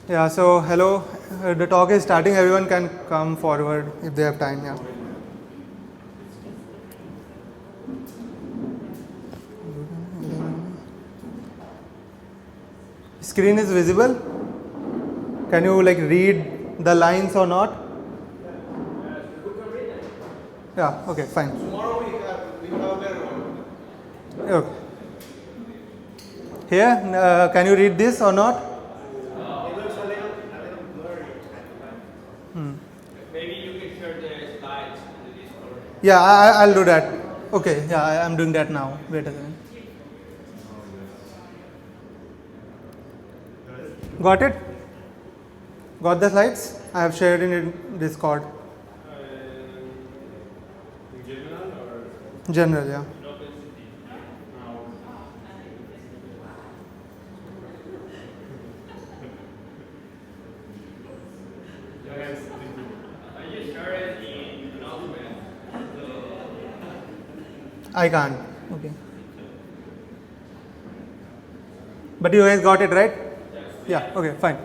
Yeah, so hello. The talk is starting. Everyone can come forward if they have time. Yeah. Screen is visible. Can you like read the lines or not? Yeah. Okay. Fine. Tomorrow we have a better one. Okay. Here, can you read this or not? It looks a little blurry. Maybe you can share the slides in the Discord. Yeah, I'll do that. Okay. Yeah, I'm doing that now. Wait a second. Got it? Got the slides? I have shared in Discord. In general or General, yeah. in OpenCity? I just shared it in announcement. I can't. Okay. But you guys got it, right? Yeah, okay, fine.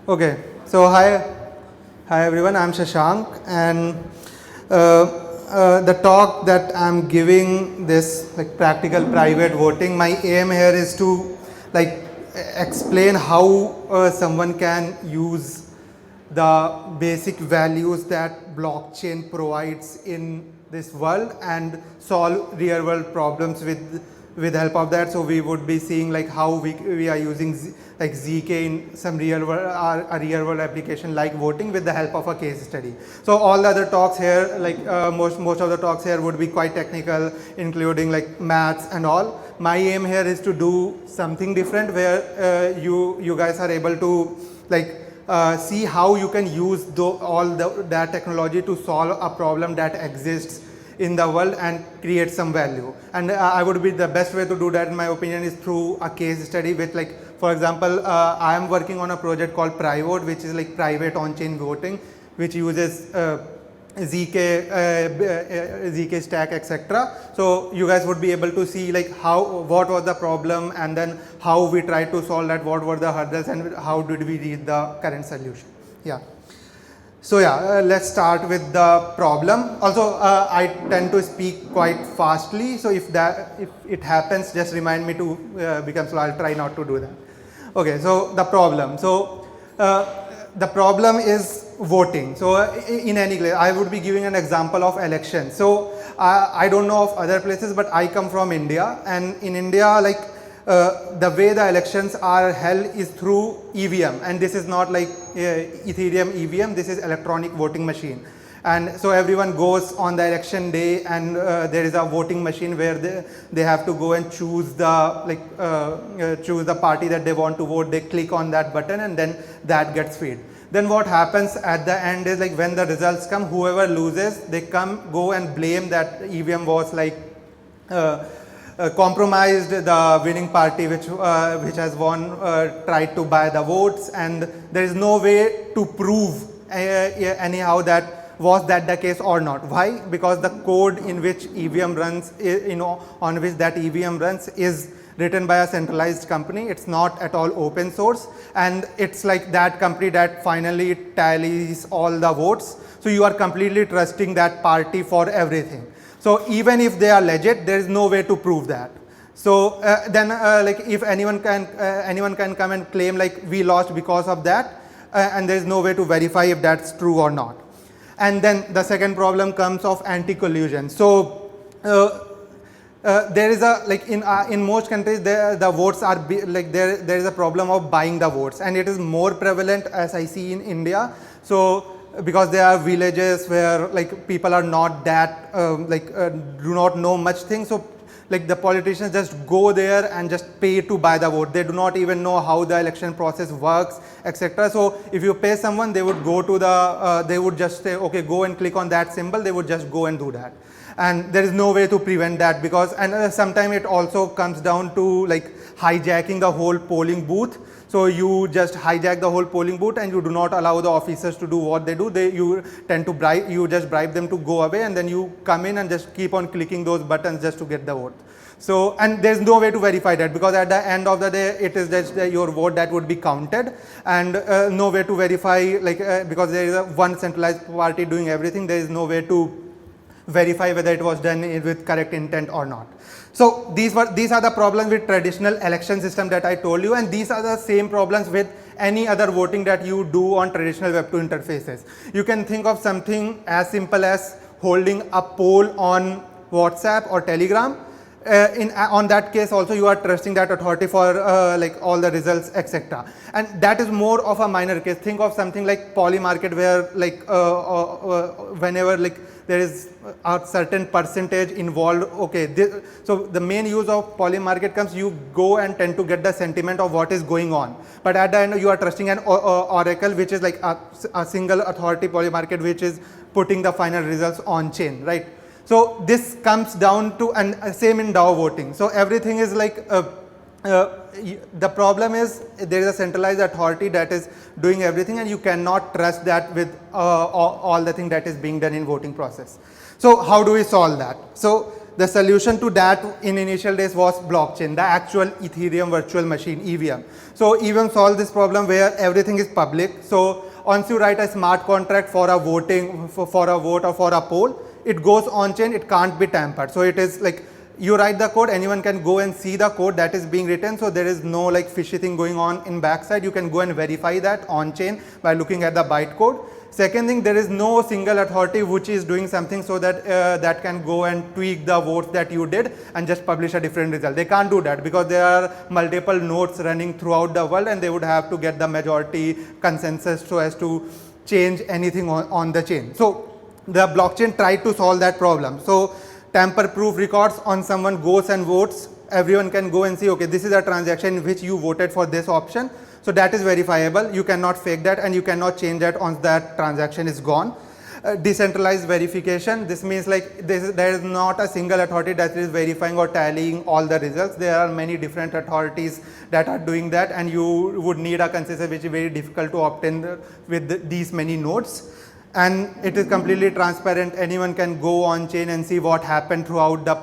Okay, so hi everyone, I'm Shashank, and the talk that I'm giving, this like practical private voting, my aim here is to like explain how someone can use the basic values that blockchain provides in this world and solve real world problems with help of that. So we would be seeing like how we are using like ZK in some real world a real world application like voting with the help of a case study. So all the other talks here, like most of the talks here would be quite technical, including like maths and all. My aim here is to do something different where you guys are able to like see how you can use that technology to solve a problem that exists in the world and create some value. And I would be the best way to do that in my opinion is through a case study with like, for example, I am working on a project called Privote, which is like private on-chain voting, which uses ZK stack, etc. So you guys would be able to see like what was the problem and then how we tried to solve that, what were the hurdles and how did we reach the current solution. Yeah. So yeah, let's start with the problem. Also, I tend to speak quite fastly. So if it happens, just remind me to become slow. I'll try not to do that. Okay. So the problem. So the problem is voting. So in any case, I would be giving an example of election. So I don't know of other places, but I come from India, and in India, like the way the elections are held is through EVM, and this is not like Ethereum EVM. This is electronic voting machine. And so everyone goes on the election day, and there is a voting machine where they have to go and choose the party that they want to vote. They click on that button and then that gets fed. Then what happens at the end is like when the results come, whoever loses, they go and blame that EVM was like compromised the winning party which has won, tried to buy the votes, and there is no way to prove anyhow that was that the case or not. Why? Because the code in which EVM runs, on which that EVM runs is written by a centralized company. It's not at all open source, and it's like that company that finally tallies all the votes. So you are completely trusting that party for everything. So even if they are legit, there is no way to prove that. So then like if anyone can come and claim like we lost because of that, and there is no way to verify if that's true or not. And then the second problem comes of anti-collusion. So there is a like in most countries the votes are there is a problem of buying the votes, and it is more prevalent as I see in India. So because there are villages where like people are not that do not know much things, so like the politicians just go there and just pay to buy the vote. They do not even know how the election process works, etc. So if you pay someone, they would go to they would just say, okay, go and click on that symbol. They would just go and do that. And there is no way to prevent that, because sometimes it also comes down to like hijacking the whole polling booth. So you just hijack the whole polling booth and you do not allow the officers to do what they do. You tend to bribe them to go away, and then you come in and just keep on clicking those buttons just to get the vote. So, and there's no way to verify that, because at the end of the day, it is just your vote that would be counted, and no way to verify, like, because there is one centralized party doing everything, there is no way to verify whether it was done with correct intent or not. So these are the problems with traditional election system that I told you, and these are the same problems with any other voting that you do on traditional Web2 interfaces. You can think of something as simple as holding a poll on WhatsApp or Telegram. On that case also, you are trusting that authority for like all the results, etc. And that is more of a minor case. Think of something like poly market, where like whenever like there is a certain percentage involved, okay, so the main use of poly market comes, you go and tend to get the sentiment of what is going on, but at the end you are trusting an oracle, which is like a single authority poly market, which is putting the final results on chain, right? So this comes down to, and same in DAO voting. So everything is like, the problem is there is a centralized authority that is doing everything, and you cannot trust that with all the thing that is being done in voting process. So how do we solve that? So the solution to that in initial days was blockchain, the actual Ethereum virtual machine, EVM. So EVM solved this problem where everything is public. So once you write a smart contract for a voting, for a vote or for a poll, it goes on chain, it can't be tampered. So it is like, you write the code, anyone can go and see the code that is being written. So there is no like fishy thing going on in backside. You can go and verify that on chain by looking at the bytecode. Second thing, there is no single authority which is doing something so that that can go and tweak the votes that you did and just publish a different result. They can't do that because there are multiple nodes running throughout the world, and they would have to get the majority consensus so as to change anything on the chain. So the blockchain tried to solve that problem. So tamper-proof records, on someone goes and votes, everyone can go and see, okay, this is a transaction in which you voted for this option. So that is verifiable. You cannot fake that, and you cannot change that once that transaction is gone. Decentralized verification. This means like there is not a single authority that is verifying or tallying all the results. There are many different authorities that are doing that, and you would need a consensus which is very difficult to obtain with these many nodes. And it is completely transparent. Anyone can go on chain and see what happened throughout the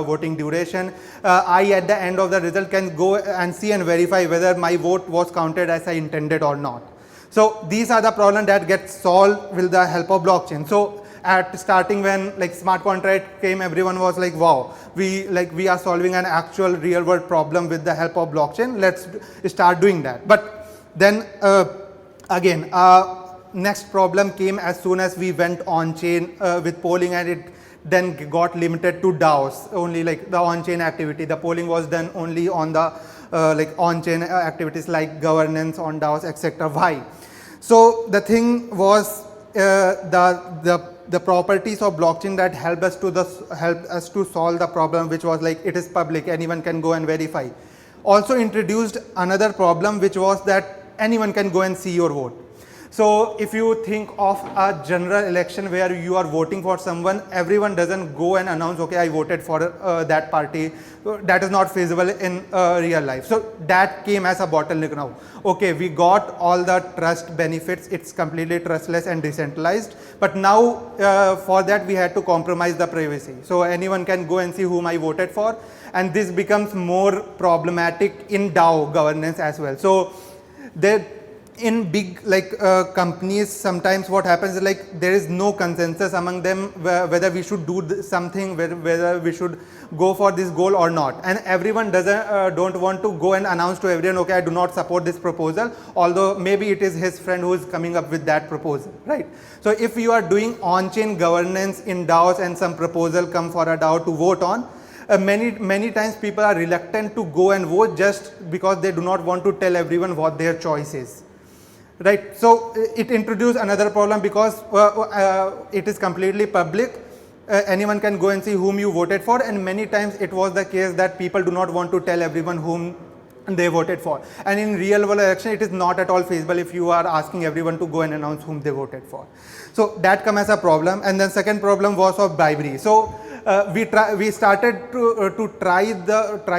voting duration. I, at the end of the result, can go and see and verify whether my vote was counted as I intended or not. So these are the problems that get solved with the help of blockchain. So at starting, when like smart contract came, everyone was like, wow, we are solving an actual real world problem with the help of blockchain. Let's start doing that. But then again, next problem came as soon as we went on chain with polling, and it then got limited to DAOs, only like the on chain activity. The polling was done only on the like on chain activities like governance on DAOs, etc. Why? So the thing was the properties of blockchain that helped us to solve the problem, which was like it is public, anyone can go and verify. Also introduced another problem, which was that anyone can go and see your vote. So if you think of a general election where you are voting for someone, everyone doesn't go and announce, okay, I voted for that party. So that is not feasible in real life. So that came as a bottleneck now. Okay, we got all the trust benefits. It's completely trustless and decentralized. But now for that, we had to compromise the privacy. So anyone can go and see whom I voted for. And this becomes more problematic in DAO governance as well. So in big like companies, sometimes what happens is like there is no consensus among them whether we should do something, whether we should go for this goal or not, and everyone don't want to go and announce to everyone, okay, I do not support this proposal, although maybe it is his friend who is coming up with that proposal, right? So if you are doing on-chain governance in DAOs and some proposal come for a DAO to vote on, many times people are reluctant to go and vote just because they do not want to tell everyone what their choice is. Right, so it introduced another problem because it is completely public. Anyone can go and see whom you voted for, and many times it was the case that people do not want to tell everyone whom they voted for. And in real world election, it is not at all feasible if you are asking everyone to go and announce whom they voted for. So that comes as a problem. And then second problem was of bribery. So we started to try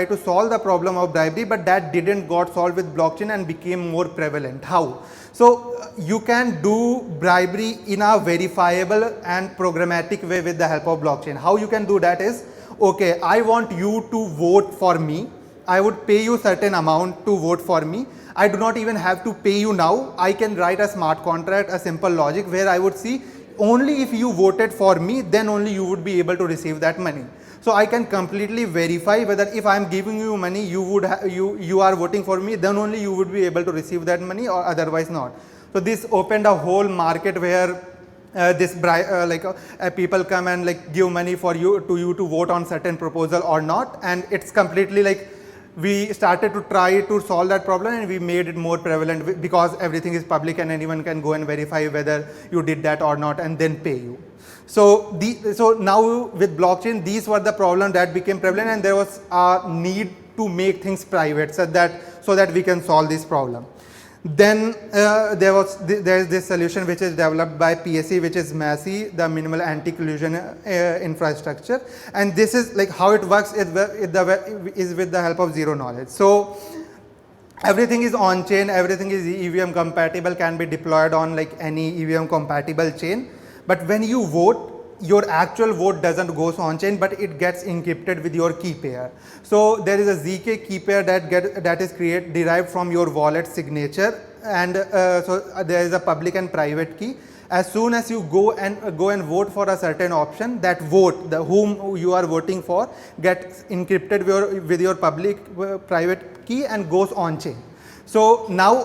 to solve the problem of bribery, but that didn't got solved with blockchain and became more prevalent. How? So you can do bribery in a verifiable and programmatic way with the help of blockchain. How you can do that is, okay, I want you to vote for me. I would pay you certain amount to vote for me. I do not even have to pay you now. I can write a smart contract, a simple logic where I would see only if you voted for me, then only you would be able to receive that money. So I can completely verify whether if I am giving you money, you are voting for me, then only you would be able to receive that money, or otherwise not. So this opened a whole market where people come and like give money for you to vote on certain proposal or not, and it's completely like we started to try to solve that problem, and we made it more prevalent because everything is public and anyone can go and verify whether you did that or not and then pay you. So now with blockchain, these were the problem that became prevalent, and there was a need to make things private so that we can solve this problem. Then there is this solution which is developed by PSE, which is MASI, the minimal anti-collusion infrastructure, and this is like how it works is with the help of zero knowledge. So everything is on chain, everything is EVM compatible, can be deployed on like any EVM compatible chain. But when you vote, your actual vote doesn't go on chain, but it gets encrypted with your key pair. So there is a ZK key pair that is derived from your wallet signature, and so there is a public and private key. As soon as you go and vote for a certain option, that vote, whom you are voting for, gets encrypted with your public private key and goes on chain. So now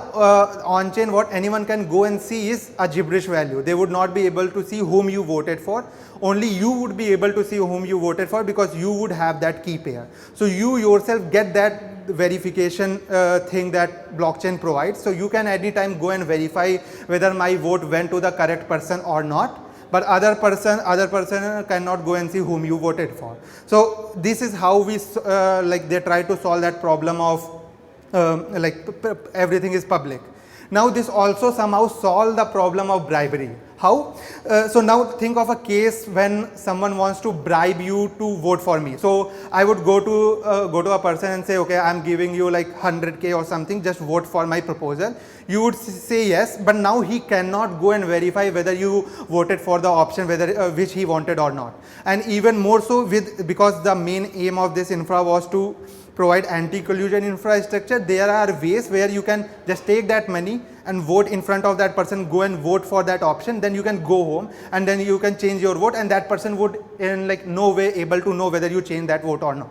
on chain, what anyone can go and see is a gibberish value. They would not be able to see whom you voted for. Only you would be able to see whom you voted for, because you would have that key pair. So you yourself get that verification thing that blockchain provides. So you can at any time go and verify whether my vote went to the correct person or not. But other person cannot go and see whom you voted for. So this is how we they try to solve that problem of everything is public. Now this also somehow solve the problem of bribery. How? So now think of a case when someone wants to bribe you to vote for me. So I would go to a person and say, okay, I'm giving you like 100K or something, just vote for my proposal. You would say yes, but now he cannot go and verify whether you voted for the option which he wanted or not. And even more so because the main aim of this infra was to provide anti-collusion infrastructure, there are ways where you can just take that money and vote in front of that person, go and vote for that option, then you can go home and then you can change your vote, and that person would in like no way able to know whether you changed that vote or not.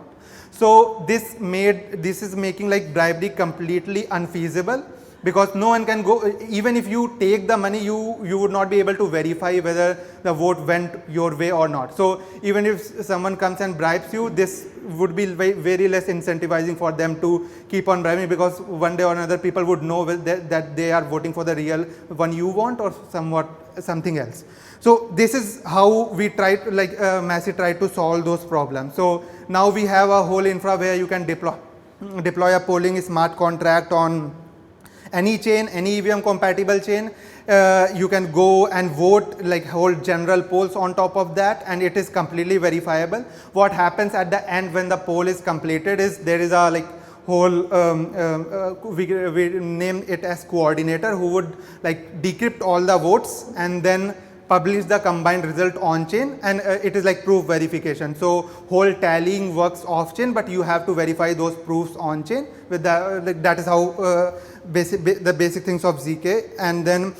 So this is making like bribery completely unfeasible, because no one can go, even if you take the money, you would not be able to verify whether the vote went your way or not. So even if someone comes and bribes you, this would be very less incentivizing for them to keep on bribing, because one day or another people would know that they are voting for the real one you want or something else. So this is how we tried, MASI tried to solve those problems. So now we have a whole infra where you can deploy a polling smart contract on any chain, any EVM compatible chain. You can go and vote, like hold general polls on top of that, and it is completely verifiable. What happens at the end when the poll is completed is there is a whole we name it as coordinator, who would decrypt all the votes and then publish the combined result on chain, and it is like proof verification. So whole tallying works off chain, but you have to verify those proofs on chain with that is how the basic things of ZK. And then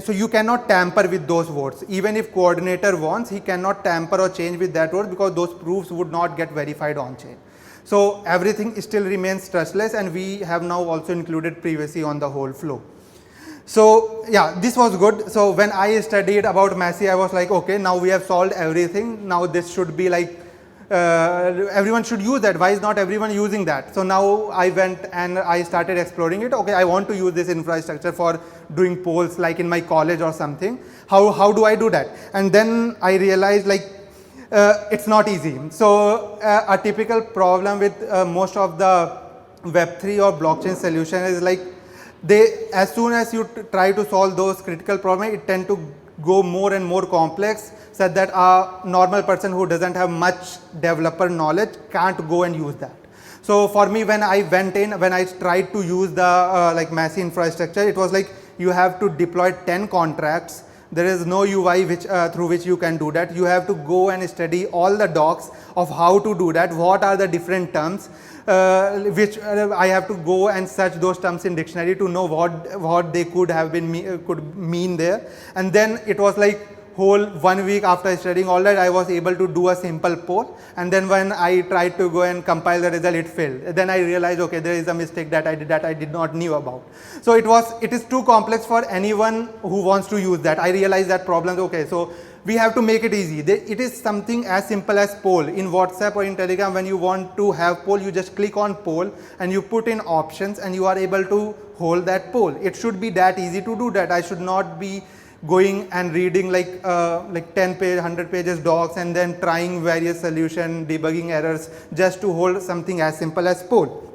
so you cannot tamper with those votes. Even if coordinator wants, he cannot tamper or change with that vote, because those proofs would not get verified on chain. So everything still remains trustless, and we have now also included privacy on the whole flow. So yeah, this was good. So when I studied about MASI, I was like, okay, now we have solved everything. Now this should be like, everyone should use that. Why is not everyone using that? So now I went and I started exploring it. Okay, I want to use this infrastructure for doing polls like in my college or something. How do I do that? And then I realized it's not easy. So a typical problem with most of the Web3 or blockchain solution is as soon as you try to solve those critical problems, it tend to go more and more complex, such that a normal person who doesn't have much developer knowledge can't go and use that. So for me, when I tried to use the MASI infrastructure, it was like you have to deploy 10 contracts There is no UI which through which you can do that. You have to go and study all the docs of how to do that, what are the different terms, which I have to go and search those terms in dictionary to know what they could have been could mean there. And then it was like whole 1 week after studying all that, I was able to do a simple poll, and then when I tried to go and compile the result, it failed. Then I realized, okay, there is a mistake that I did not knew about. So it is too complex for anyone who wants to use that. I realized that problem. Okay, so we have to make it easy. It is something as simple as poll. In WhatsApp or in Telegram, when you want to have poll, you just click on poll and you put in options and you are able to hold that poll. It should be that easy to do that. I should not be going and reading like 10 page, 100 pages docs and then trying various solution, debugging errors just to hold something as simple as poll.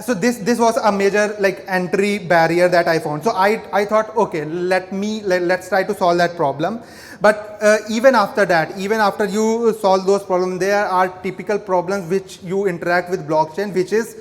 So this was a major like entry barrier that I found. So I thought, okay, let's try to solve that problem. But even after that, even after you solve those problems, there are typical problems which you interact with blockchain, which is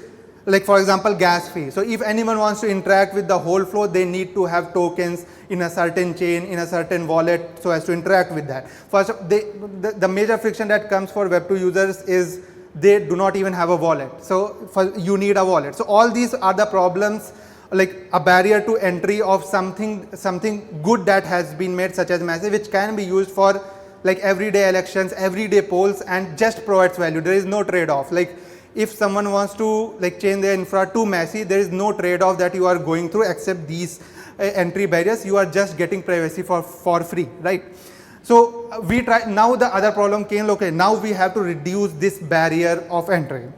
like, for example, gas fee. So if anyone wants to interact with the whole flow, they need to have tokens in a certain chain, in a certain wallet, so as to interact with that. First, the major friction that comes for Web2 users is they do not even have a wallet. So you need a wallet. So all these are the problems, like a barrier to entry of something good that has been made, such as Massive, which can be used for like everyday elections, everyday polls, and just provides value. There is no trade-off. Like if someone wants to like change their infra to Massy, there is no trade-off that you are going through except these entry barriers. You are just getting privacy for free, right? So we try. Now the other problem came. Okay, now we have to reduce this barrier of entry.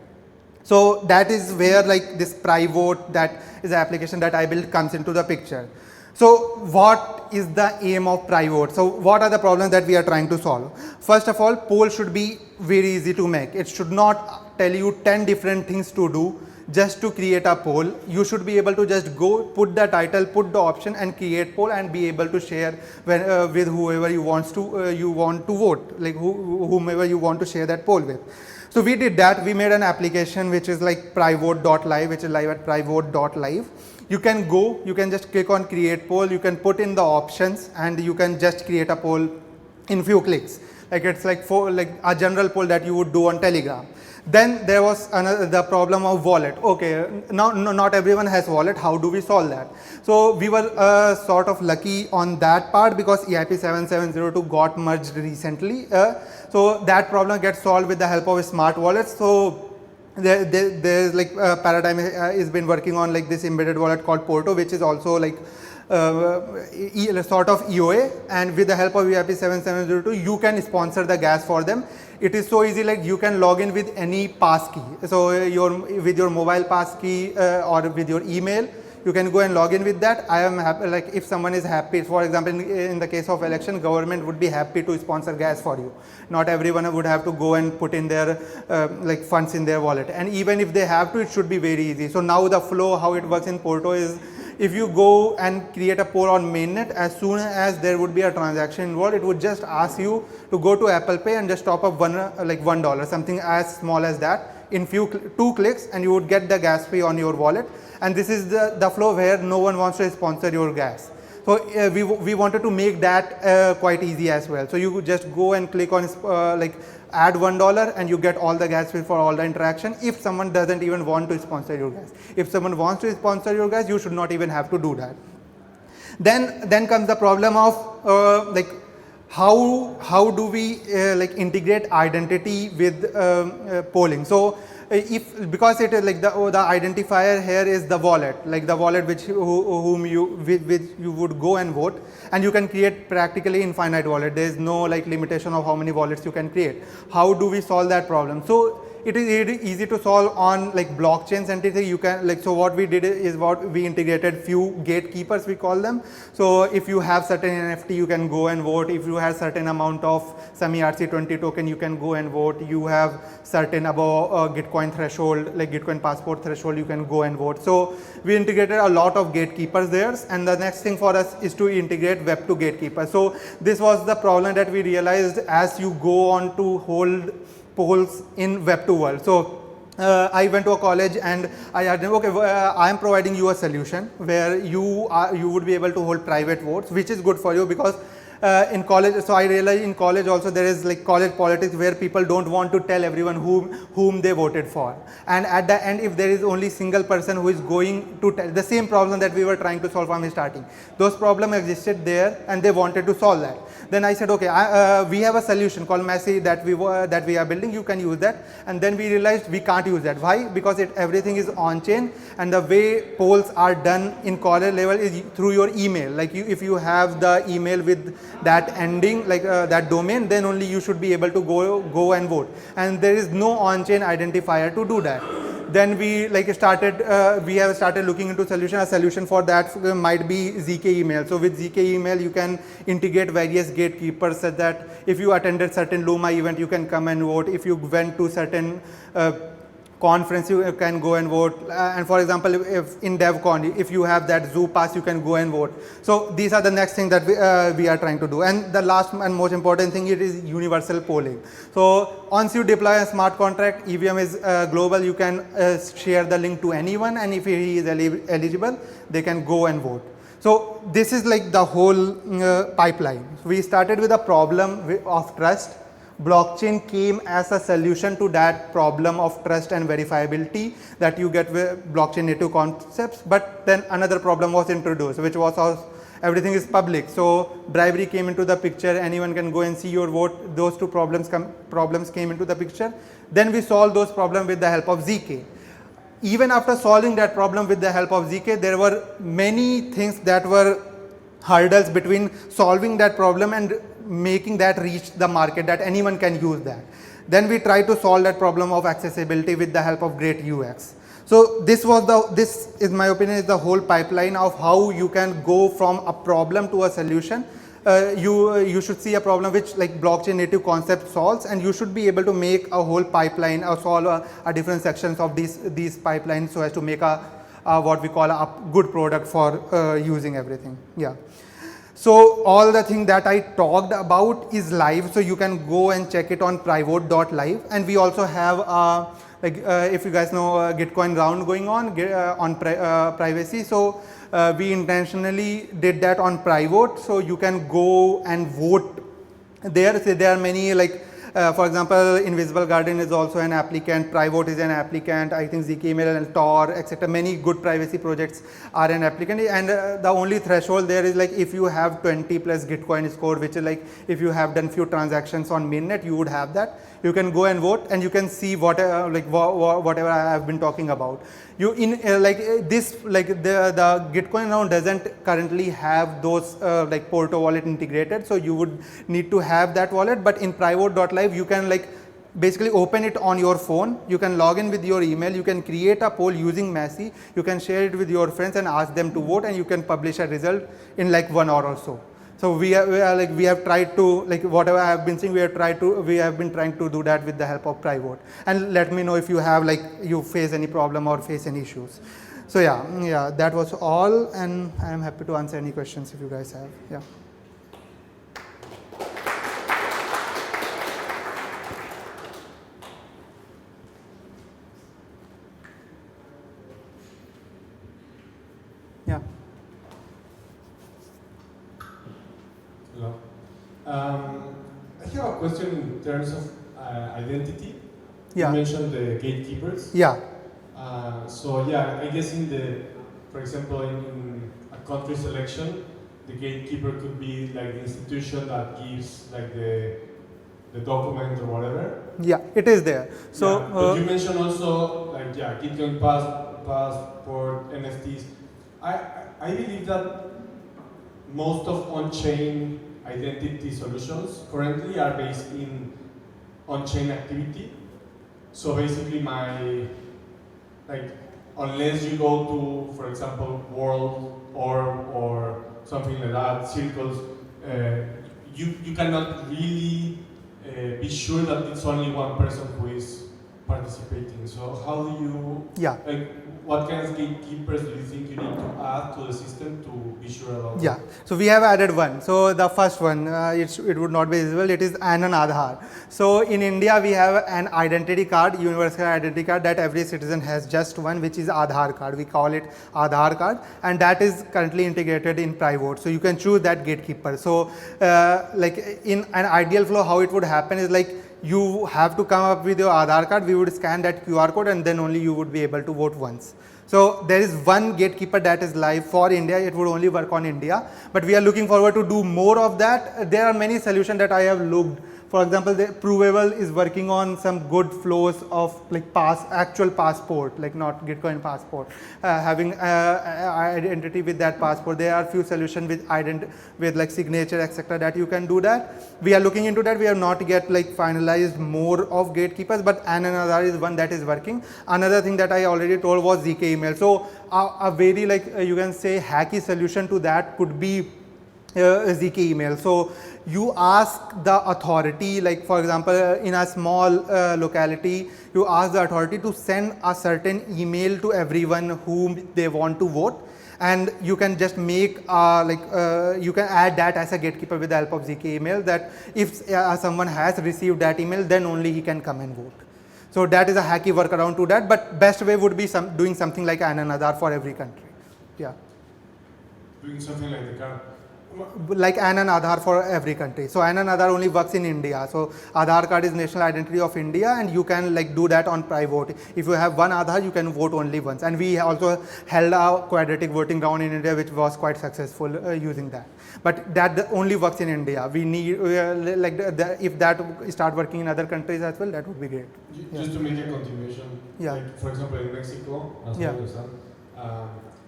So that is where like this Privote, that is the application that I built, comes into the picture. So what is the aim of Privote? So what are the problems that we are trying to solve? First of all, poll should be very easy to make. It should not tell you 10 different things to do just to create a poll. You should be able to just go, put the title, put the option and create poll and be able to share with whoever you want to vote, like whomever you want to share that poll with. So we did that. We made an application which is like privote.live, which is live at privote.live. You can go, you can just click on create poll, you can put in the options and you can just create a poll in few clicks. Like it's like a general poll that you would do on Telegram. Then there was the problem of wallet. Okay, now not everyone has wallet. How do we solve that? So we were sort of lucky on that part because EIP 7702 got merged recently. So that problem gets solved with the help of smart wallets. So there's like Paradigm has been working on like this embedded wallet called Porto, which is also like sort of EOA, and with the help of EIP 7702 you can sponsor the gas for them. It is so easy, like you can log in with any passkey. So with your mobile passkey or with your email, you can go and log in with that. I am happy, like if someone is happy, for example, in the case of election, government would be happy to sponsor gas for you. Not everyone would have to go and put in their like funds in their wallet. And even if they have to, it should be very easy. So now the flow, how it works in Porto is, if you go and create a poll on mainnet, as soon as there would be a transaction involved, it would just ask you to go to Apple Pay and just top up $1, something as small as that, in 2 clicks, and you would get the gas fee on your wallet. And this is the flow where no one wants to sponsor your gas. So we wanted to make that quite easy as well. So you could just go and click on like add $1 and you get all the gas fee for all the interaction if someone doesn't even want to sponsor your gas. If someone wants to sponsor your gas, you should not even have to do that. Then comes the problem of like how do we like integrate identity with polling. Because it is like the identifier here is the wallet, like the wallet which you would go and vote, and you can create practically infinite wallet. There is no like limitation of how many wallets you can create. How do we solve that problem? So it is really easy to solve on like blockchains entity. You can like, so what we did is we integrated few gatekeepers, we call them. So if you have certain NFT, you can go and vote. If you have certain amount of SAMI RC20 token, you can go and vote. You have certain above Gitcoin threshold, like Gitcoin passport threshold, you can go and vote. So we integrated a lot of gatekeepers there, and the next thing for us is to integrate Web2 gatekeepers. So this was the problem that we realized as you go on to hold polls in Web2 world. So I went to a college and I had, okay, I am providing you a solution where you would be able to hold private votes, which is good for you because in college, so I realized in college also there is like college politics where people don't want to tell everyone whom they voted for, and at the end if there is only single person who is going to tell the same problem that we were trying to solve from the starting, those problems existed there and they wanted to solve that. Then I said, okay, we have a solution called Messi that we are building, you can use that. And then we realized we can't use that. Why? Because everything is on chain, and the way polls are done in college level is through your email. Like if you have the email with that ending, like that domain, then only you should be able to go and vote. And there is no on-chain identifier to do that. Then we have started looking into solution. A solution for that might be ZK email. So with ZK email, you can integrate various gatekeepers such that if you attended certain Luma event, you can come and vote. If you went to certain conference, you can go and vote. And for example, if in DevCon, if you have that Zoo pass, you can go and vote. So these are the next things that we are trying to do. And the last and most important thing, it is universal polling. So once you deploy a smart contract, EVM is global. You can share the link to anyone, and if he is eligible, they can go and vote. So this is like the whole pipeline. We started with a problem of trust. Blockchain came as a solution to that problem of trust and verifiability that you get with blockchain native concepts. But then another problem was introduced, which was everything is public. So bribery came into the picture. Anyone can go and see your vote. Those two problems came into the picture. Then we solved those problems with the help of ZK. Even after solving that problem with the help of ZK, there were many things that were hurdles between solving that problem and making that reach the market that anyone can use that. Then we try to solve that problem of accessibility with the help of great UX. So this is my opinion, is the whole pipeline of how you can go from a problem to a solution. You should see a problem which like blockchain native concept solves, and you should be able to make a whole pipeline or solve a different sections of these pipelines so as to make a what we call a good product for using everything. Yeah. So all the thing that I talked about is live, so you can go and check it on privote.live. And we also have if you guys know Gitcoin round going on privacy. So we intentionally did that on Privote, so you can go and vote there. So there are many for example, Invisible Garden is also an applicant, Privote is an applicant, I think ZKMail and Tor, etc. Many good privacy projects are an applicant, and the only threshold there is like if you have 20 plus Gitcoin score, which is like if you have done few transactions on mainnet, you would have that. You can go and vote, and you can see whatever I have been talking about. You in the Gitcoin round doesn't currently have those Porto wallet integrated, so you would need to have that wallet. But in Privote.live, you can basically open it on your phone. You can log in with your email. You can create a poll using Messi. You can share it with your friends and ask them to vote, and you can publish a result in 1 hour or so. So we have tried to whatever I have been saying, we have been trying to do that with the help of Privote. And let me know if you have you face any problem or face any issues. So yeah, that was all, and I am happy to answer any questions if you guys have. Yeah. Yeah. Hello. I have a question in terms of identity. Yeah. You mentioned the gatekeepers. Yeah. So yeah, I guess for example, in a country selection, the gatekeeper could be the institution that gives the document or whatever. Yeah, it is there. So yeah, but you mentioned also Gitcoin passport, NFTs. I believe that most of on-chain identity solutions currently are based in on-chain activity. So basically unless you go to, for example, World or something like that, circles, you cannot really be sure that it's only one person who is participating. So how do you, Yeah. like, what kind of gatekeepers do you think you need to add to the system to be sure about Yeah, that? so we have added one. So the first one, it would not be visible. It is an Aadhaar. So in India, we have an identity card, universal identity card that every citizen has just one, which is Aadhaar card. We call it Aadhaar card, and that is currently integrated in Privote. So you can choose that gatekeeper. So like in an ideal flow, how it would happen is like you have to come up with your Aadhaar card. We would scan that QR code, and then only you would be able to vote once. So there is one gatekeeper that is live for India. It would only work on India, but we are looking forward to do more of that. There are many solutions that I have looked. For example, the Provable is working on some good flows of like actual passport, like not Gitcoin passport, having identity with that passport. There are few solutions with like signature, etc. that you can do that. We are looking into that. We have not yet like finalized more of gatekeepers, but another is one that is working. Another thing that I already told was ZK email. So a very like you can say hacky solution to that could be ZK email. So you ask the authority, like for example, in a small locality, you ask the authority to send a certain email to everyone whom they want to vote, and you can just make you can add that as a gatekeeper with the help of ZK email, that if someone has received that email, then only he can come and vote. So that is a hacky workaround to that, but best way would be doing something like an Aadhaar for every country. Yeah. Doing something like the card. Like an Aadhaar for every country. So an Aadhaar only works in India. So Aadhaar card is national identity of India, and you can like do that on Privote. If you have one Aadhaar, you can vote only once. And we also held a quadratic voting round in India, which was quite successful using that. But that only works in India. We need if that start working in other countries as well, that would be great. Just to make a continuation. Yeah. Like, for example, in Mexico, as Yeah. I understand,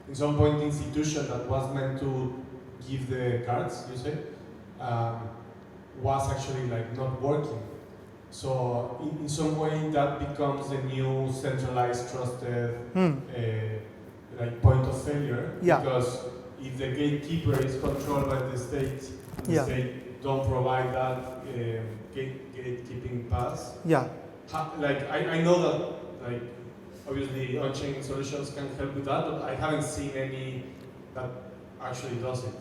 in some point, the institution that was meant to give the cards, you say, was actually like not working. So in some way that becomes a new centralized, trusted like point of failure. Yeah. Because if the gatekeeper is controlled by the state, and the Yeah. state don't provide that gatekeeping pass. Yeah. Like I know that like obviously on-chain solutions can help with that, but I haven't seen any that actually does it.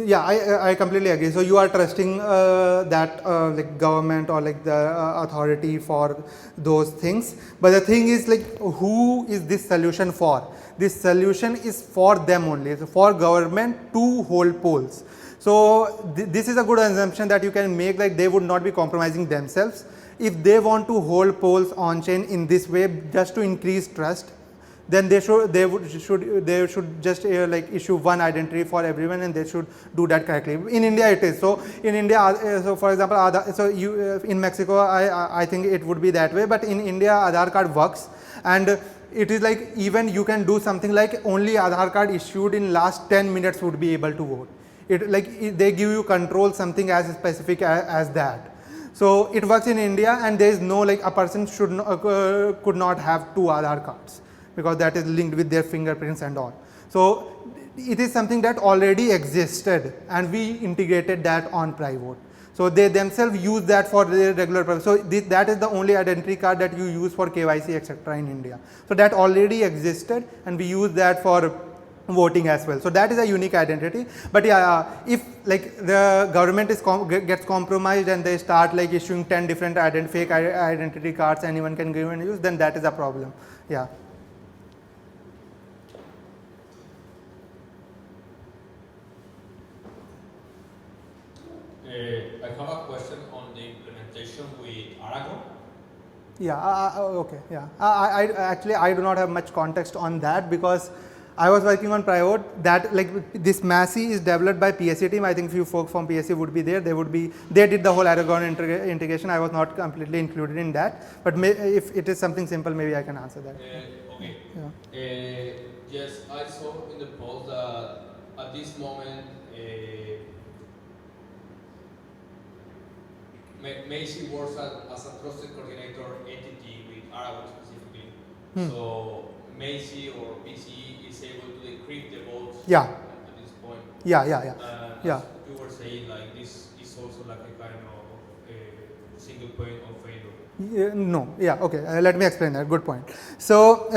Yeah, I completely agree. So you are trusting that like government or like the authority for those things. But the thing is like, who is this solution for? This solution is for them only. So for government to hold polls. So this is a good assumption that you can make, like they would not be compromising themselves. If they want to hold polls on chain in this way just to increase trust, then they should just like issue one identity for everyone, and they should do that correctly. In India it is. So in India, so for example, in Mexico, I think it would be that way, but in India Aadhaar card works, and it is like even you can do something like only Aadhaar card issued in last 10 minutes would be able to vote. They give you control something as specific as that. So it works in India, and there is no like a person could not have two Aadhaar cards, because that is linked with their fingerprints and all. So it is something that already existed, and we integrated that on Privote. So they themselves use that for their regular purpose. So that is the only identity card that you use for KYC, etc. in India. So that already existed, and we use that for voting as well. So that is a unique identity. But yeah, if like the government gets compromised and they start like issuing 10 different fake identity cards anyone can give and use, then that is a problem. Yeah. I have a question on the implementation with Aragon. Yeah, okay, yeah. I do not have much context on that, because I was working on Privote. That like this Massey is developed by PSC team. I think few folks from PSC would be there. They did the whole Aragon integration. I was not completely included in that. But if it is something simple, maybe I can answer that. Okay. Yeah. Yes, I saw in the post that at this moment Macy works as a trusted coordinator entity with Aragon specifically. So Macy or PCE is able to decrypt the votes Yeah. at this point. Yeah. As you were saying, like this is also like a kind of single point of failure? No, yeah, okay, let me explain that, good point. So,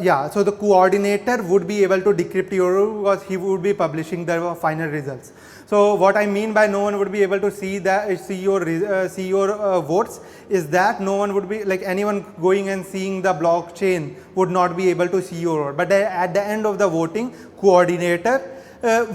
yeah, so the coordinator would be able to decrypt your because he would be publishing the final results. So, what I mean by no one would be able to see that, see your votes is that no one would be, like anyone going and seeing the blockchain would not be able to see your vote. But at the end of the voting, coordinator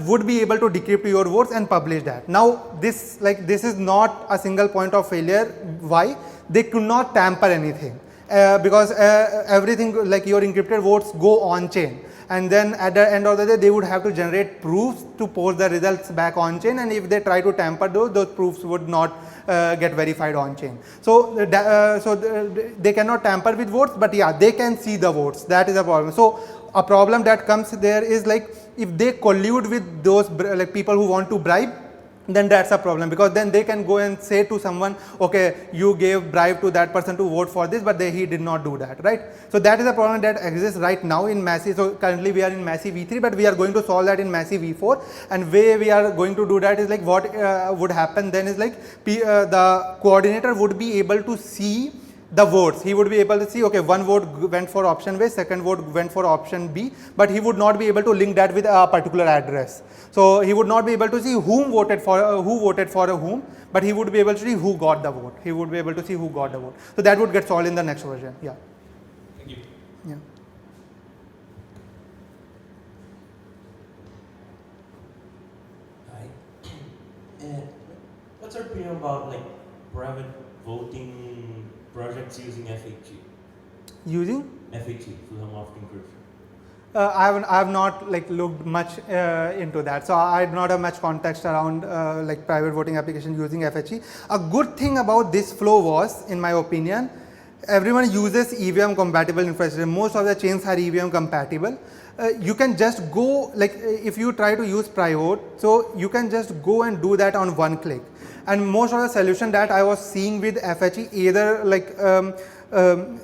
would be able to decrypt your votes and publish that. Now, this is not a single point of failure. Why? They could not tamper anything because everything like your encrypted votes go on chain, and then at the end of the day they would have to generate proofs to post the results back on chain, and if they try to tamper those proofs would not get verified on chain. So, they cannot tamper with votes, but yeah, they can see the votes. That is a problem. So, a problem that comes there is like if they collude with those like people who want to bribe, then that's a problem, because then they can go and say to someone, okay, you gave bribe to that person to vote for this, but he did not do that, right? So that is a problem that exists right now in Massey. So currently we are in Massey v3, but we are going to solve that in Massey v4, and way we are going to do that is like what would happen then is like the coordinator would be able to see the votes. He would be able to see, okay, one vote went for option A, second vote went for option B, but he would not be able to link that with a particular address. So he would not be able to see who voted for whom, but he would be able to see who got the vote. He would be able to see who got the vote. So that would get solved in the next version. Yeah. Thank you. Yeah. Hi. What's your opinion about like private voting projects using FHE? Using? FHE, freedom of encryption. I have not like looked much into that, so I do not have much context around like private voting application using FHE. A good thing about this flow was, in my opinion, everyone uses EVM compatible infrastructure. Most of the chains are EVM compatible. You can just go, like if you try to use Privote, so you can just go and do that on one click. And most of the solution that I was seeing with FHE, either like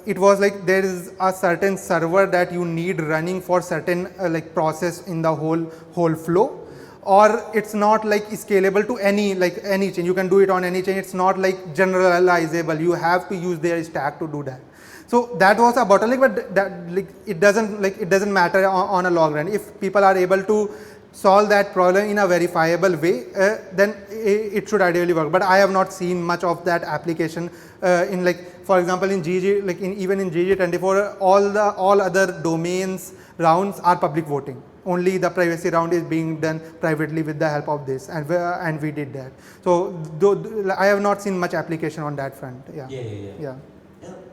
it was like there is a certain server that you need running for certain like process in the whole flow, or it's not like scalable to any chain. You can do it on any chain. It's not like generalizable. You have to use their stack to do that. So that was a bottleneck, but that like it doesn't matter on a long run. If people are able to solve that problem in a verifiable way, then it should ideally work. But I have not seen much of that application in like, for example, in GG, like even in GG24, all other domains rounds are public voting. Only the privacy round is being done privately with the help of this, and we did that. So I have not seen much application on that front. Yeah. Yeah.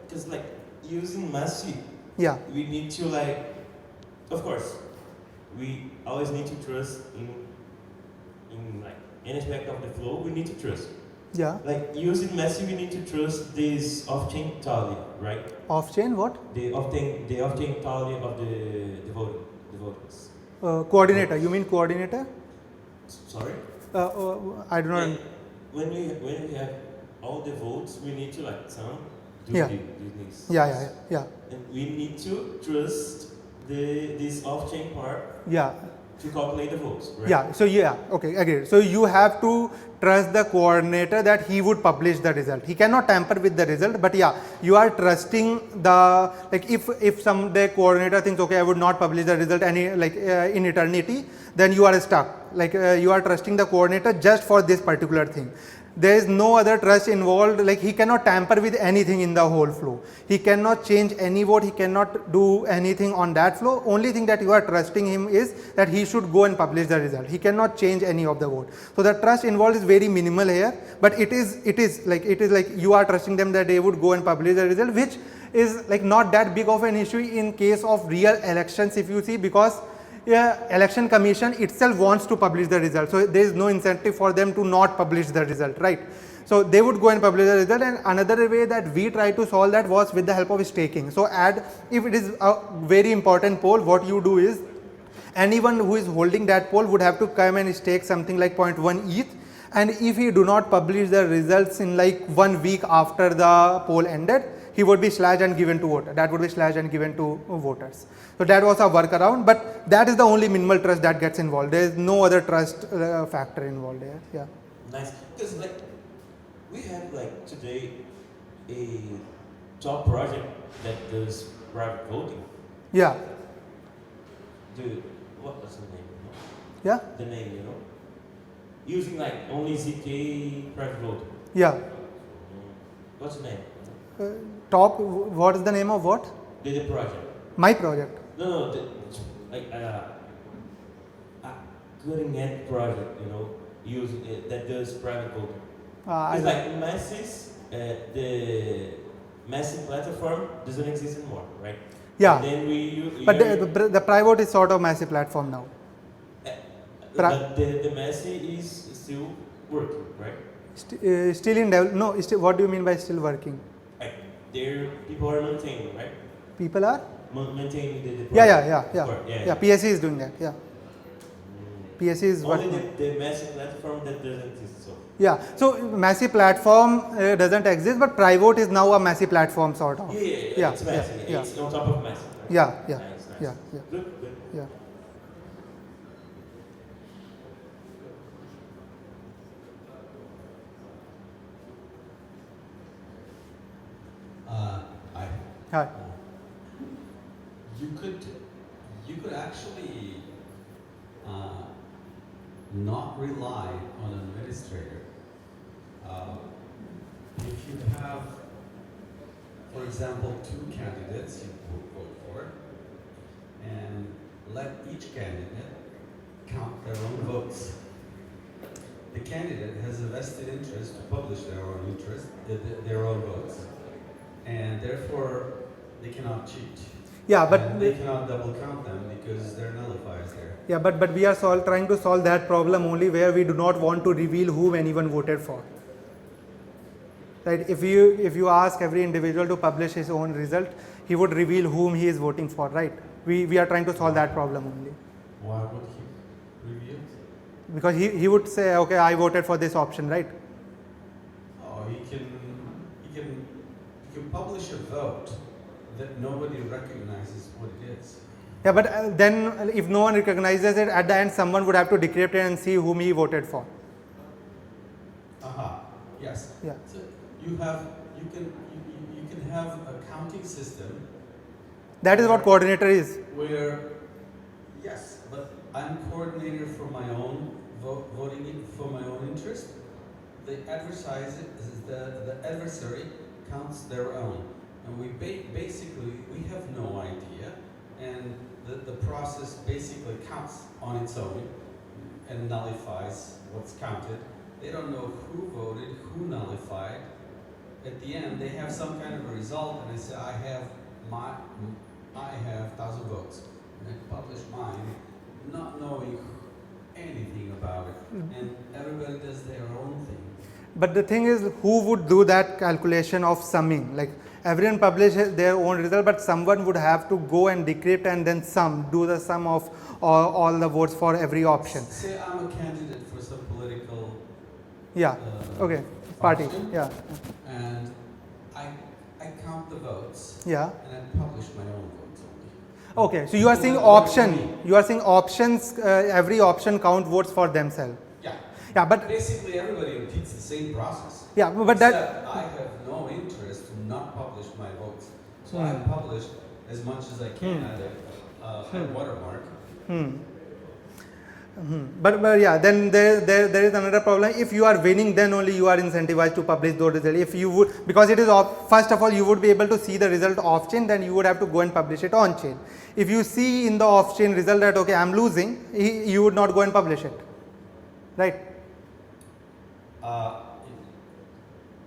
Because like using Massey, Yeah. we need to like, of course, we always need to trust in like any aspect of the flow. We need to trust. Yeah. Like using Massey, we need to trust this off-chain tally, right? Off-chain what? The off-chain tally of the voters. Coordinator. You mean coordinator? Sorry. I do not. Like, when we have all the votes, we need to like sum. Yeah. This. Yeah. And we need to trust this off-chain part Yeah. to calculate the votes, right? Yeah. So yeah. Okay. Agreed. So you have to trust the coordinator that he would publish the result. He cannot tamper with the result, but yeah, you are trusting the, like if someday coordinator thinks, okay, I would not publish the result in eternity, then you are stuck. Like you are trusting the coordinator just for this particular thing. There is no other trust involved. Like he cannot tamper with anything in the whole flow. He cannot change any vote. He cannot do anything on that flow. Only thing that you are trusting him is that he should go and publish the result. He cannot change any of the vote. So the trust involved is very minimal here. But it is like you are trusting them that they would go and publish the result, which is like not that big of an issue in case of real elections, if you see, because election commission itself wants to publish the result, so there is no incentive for them to not publish the result, right? So they would go and publish the result. And another way that we try to solve that was with the help of staking. So if it is a very important poll, what you do is anyone who is holding that poll would have to come and stake something like 0.1 ETH, and if he do not publish the results in like 1 week after the poll ended, he would be slashed and given to voter. That would be slashed and given to voters. So that was a workaround, but that is the only minimal trust that gets involved. There is no other trust factor involved here. Yeah. Nice. Because like we have like today a top project that does private voting. Yeah. What was the name? Yeah. The name, using like only ZK private voting. Yeah. What's the name? Top. What is the name of what? The project. My project. No, like cutting edge project, using that does private voting. It's like Massi's, the Massive platform doesn't exist anymore, right? Yeah. And then But the Privote is sort of massive platform now. but the Massive is still working, right? Still in develop. No. What do you mean by still working? Like, people are maintaining, right? People are. Maintaining the Yeah. project. Yeah. PSC is doing that. Yeah. PSC is Only working. the Massive platform that doesn't exist. So. Yeah. So massive platform doesn't exist, but Privote is now a massive platform sort of. Yeah. It's Massive. Yeah. It's on top of Massive. Right? Yeah. Nice. Yeah. Good. Yeah. Hi. You could actually not rely on an administrator. If you have, for example, two candidates you vote for, and let each candidate count their own votes. The candidate has a vested interest to publish their own votes, and therefore they cannot cheat. Yeah, but And they cannot double count them because there are nullifiers there. yeah, but we are trying to solve that problem only where we do not want to reveal whom anyone voted for. Right? If you ask every individual to publish his own result, he would reveal whom he is voting for. Right? We are trying to solve that problem only. Why would he reveal? Because he would say, okay, I voted for this option, right? Oh, he can publish a vote that nobody recognizes what it is. Yeah, but then if no one recognizes it, at the end someone would have to decrypt it and see whom he voted for. Aha. Yes. Yeah. So you can have a counting system That is what coordinator is. where, yes, but I'm coordinator for my own voting for my own interest. The adversary counts their own, and we basically have no idea, and the process basically counts on its own and nullifies what's counted. They don't know who voted, who nullified. At the end, they have some kind of a result, and I say I have 1,000 votes, and I publish mine, not knowing anything about it, and everybody does their own thing. But the thing is, who would do that calculation of summing? Like everyone publishes their own result, but someone would have to go and decrypt and then do the sum of all the votes for every option. Say I'm a candidate for some political Yeah. Okay. Party. function, Yeah. and I count the votes, Yeah. and I publish my own votes only. Okay. So you are saying option. You are saying options. Every option count votes for themselves. Yeah. Yeah. But Basically, everybody repeats the same process. yeah. But that. Except I have no interest to not publish my votes, so I publish as much as I can at a watermark. But yeah, then there is another problem. If you are winning, then only you are incentivized to publish those results. If you would, because it is first of all, you would be able to see the result off chain, then you would have to go and publish it on chain. If you see in the off chain result that okay, I'm losing, you would not go and publish it, right?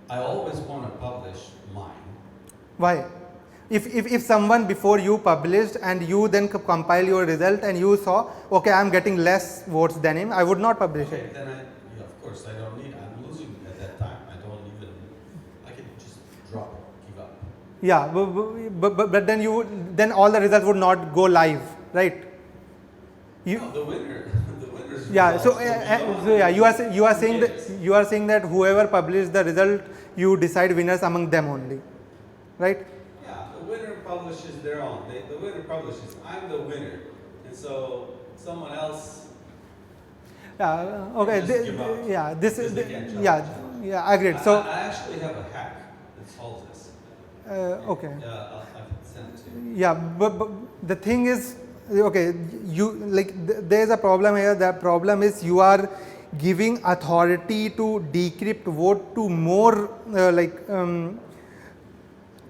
I always want to publish mine. Why? If someone before you published and you then compile your result and you saw okay, I'm getting less votes than him, I would not publish Okay, it. then of course I don't need. I'm losing at that time. I can just drop it, give up. Yeah, but then all the results would not go live, right? No, the winners. Yeah. So, results will be so yeah, gone. you are Yes. saying that whoever published the result, you decide winners among them only, right? Yeah, the winner publishes their own. The winner publishes. I'm the winner, and so someone else. Yeah. Okay. Just give up, Yeah. This because is they can't judge. Yeah, agreed. So, I actually have a hack that solves this. okay. I can send it to you. Yeah, but the thing is, okay, you like there is a problem here. The problem is you are giving authority to decrypt vote to more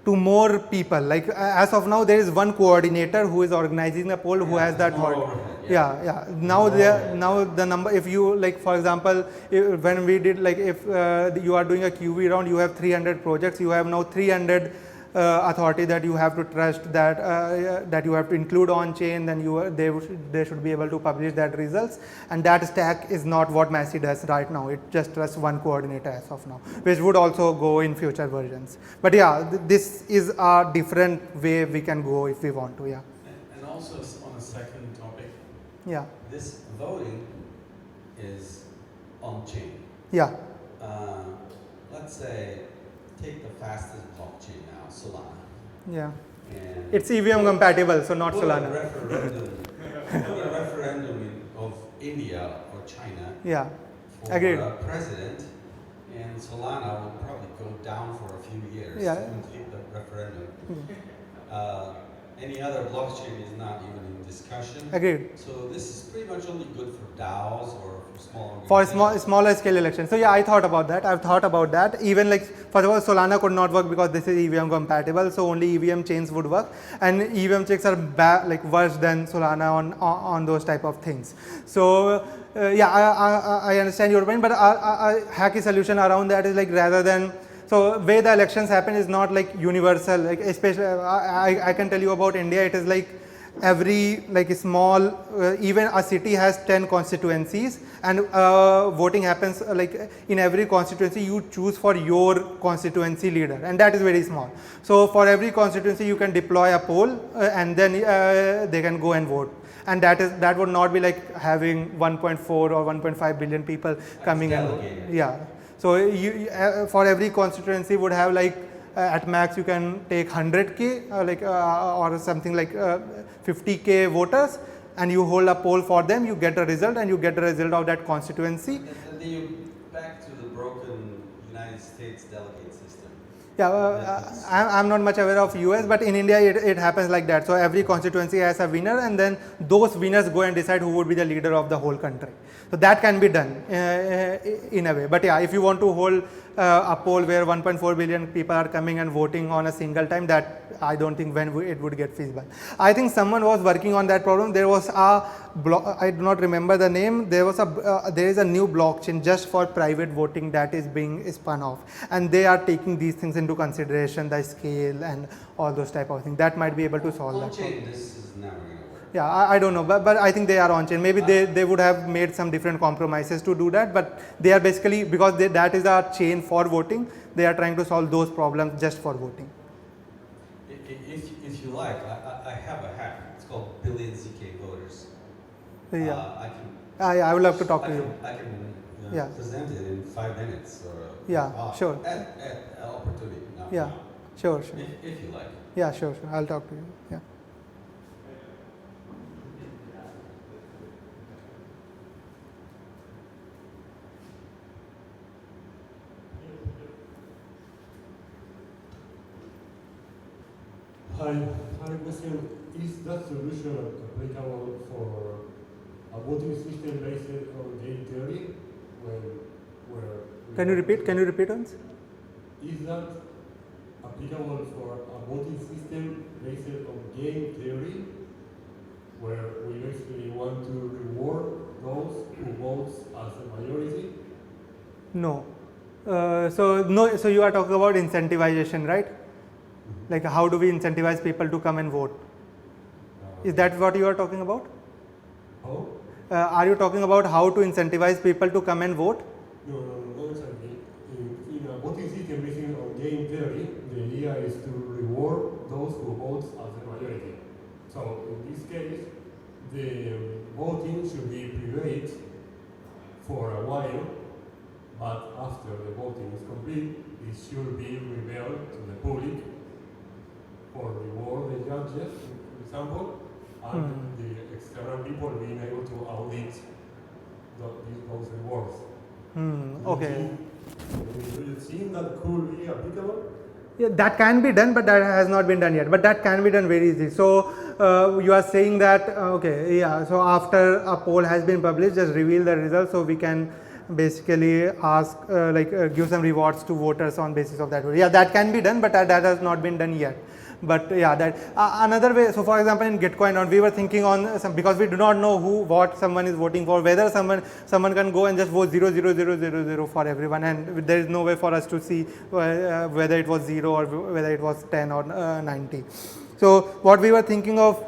to more people. Like as of now, there is one coordinator who is organizing the poll, who Yeah, has that there's more authority. overhead, Yeah. Now now the number. If you like, for example, when we did like if you are doing a QV round, you have 300 projects. You have now 300 authority that you have to trust, that you have to include on chain. Then they should be able to publish that results. And that stack is not what Massey does right now. It just trusts one coordinator as of now, which would also go in future versions. But yeah, this is a different way we can go if we want to. Yeah. And also on a second topic, Yeah. this voting is on chain. Yeah. Let's say, take the fastest blockchain now, Solana. Yeah. And It's EVM compatible, so not put Solana. put a referendum of India or China Yeah. for Agreed. a president, and Solana will probably go down for a few years Yeah. to complete the referendum. Any other blockchain is not even in discussion. Agreed. So this is pretty much only good for DAOs or for small For organizations. smaller scale elections. So yeah, I thought about that. I've thought about that. Even like first of all, Solana could not work because this is EVM compatible. So only EVM chains would work, and EVM checks are like worse than Solana on those type of things. So yeah, I understand your point, but a hacky solution around that is like rather than. So way the elections happen is not like universal. Like especially, I can tell you about India. It is like every like small, even a city has 10 constituencies, and voting happens like in every constituency. You choose for your constituency leader, and that is very small. So for every constituency, you can deploy a poll, and then they can go and vote. And that would not be like having 1.4 or 1.5 billion people coming and delegated. yeah. So you for every constituency would have like at max you can take 100k or something like 50k voters, and you hold a poll for them. You get a result, and you get the result of that constituency. And then you back to the broken United States delegate system. Yeah, I'm not much aware of US, but in India it happens like that. So every constituency has a winner, and then those winners go and decide who would be the leader of the whole country. So that can be done in a way. But yeah, if you want to hold a poll where 1.4 billion people are coming and voting on a single time, that I don't think it would get feasible. I think someone was working on that problem. There was I do not remember the name. There is a new blockchain just for private voting that is being spun off, and they are taking these things into consideration, the scale and all those type of things. That might be able to solve that problem. On-chain, this is never going to work. Yeah, I don't know, but I think they are on chain. Maybe they would have made some different compromises to do that, but they are basically, because that is a chain for voting, they are trying to solve those problems just for voting. If you like, I have a hack. It's called Billion ZK Voters. Yeah, I I would love to talk to you. I can Yeah. present it in 5 minutes. Or Yeah, sure. At opportunity. Not Yeah, now. sure. If you like. Yeah, sure. I'll talk to you. Yeah. Hi, I have a question. Is that solution applicable for a voting system based on game theory? Can you repeat once? Is that applicable for a voting system based on game theory, where we basically want to reward those who vote as a majority? No. So you are talking about incentivization, right? Like how do we incentivize people to come and vote? Is that what you are talking about? How? Are you talking about how to incentivize people to come and vote? No, exactly. In a voting system based on game theory, the idea is to reward those who vote as a majority. So in this case, the voting should be private for a while, but after the voting is complete, it should be revealed to the public for reward the judges, for example, and the external people being able to audit those rewards. Okay. Do you think that could be applicable? Yeah, that can be done, but that has not been done yet. But that can be done very easily. So you are saying that okay, yeah. So after a poll has been published, just reveal the results, so we can basically ask give some rewards to voters on basis of that. Yeah, that can be done, but that has not been done yet. But yeah, that another way. So for example, in Gitcoin, we were thinking on some, because we do not know what someone is voting for, whether someone can go and just vote 00000 for everyone, and there is no way for us to see whether it was 0 or whether it was 10 or 90. So what we were thinking of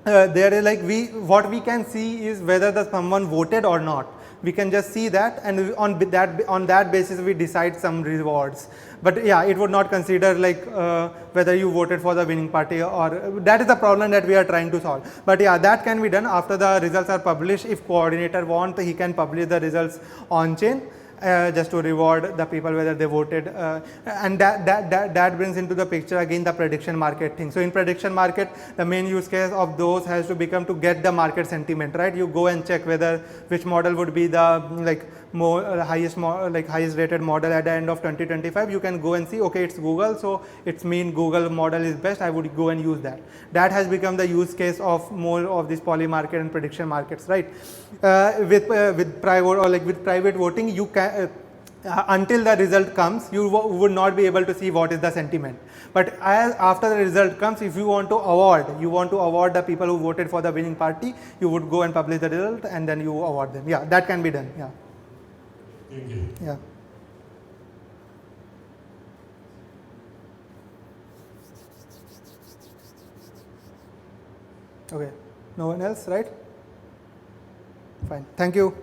there is what we can see is whether the someone voted or not. We can just see that, and on that basis we decide some rewards. But yeah, it would not consider whether you voted for the winning party, or that is the problem that we are trying to solve. But yeah, that can be done after the results are published. If coordinator wants, he can publish the results on chain. Just to reward the people whether they voted, and that brings into the picture again the prediction market thing. So in prediction market, the main use case of those has to become to get the market sentiment, right? You go and check which model would be the highest rated model at the end of 2025. You can go and see, okay, it's Google, so it's mean Google model is best, I would go and use that. That has become the use case of more of this poly market and prediction markets, right? With private or with private voting, you can until the result comes, you would not be able to see what is the sentiment. But after the result comes, if you want to award the people who voted for the winning party, you would go and publish the result and then you award them. Yeah, that can be done. Yeah. Thank you. Yeah. Okay. No one else, right? Fine. Thank you.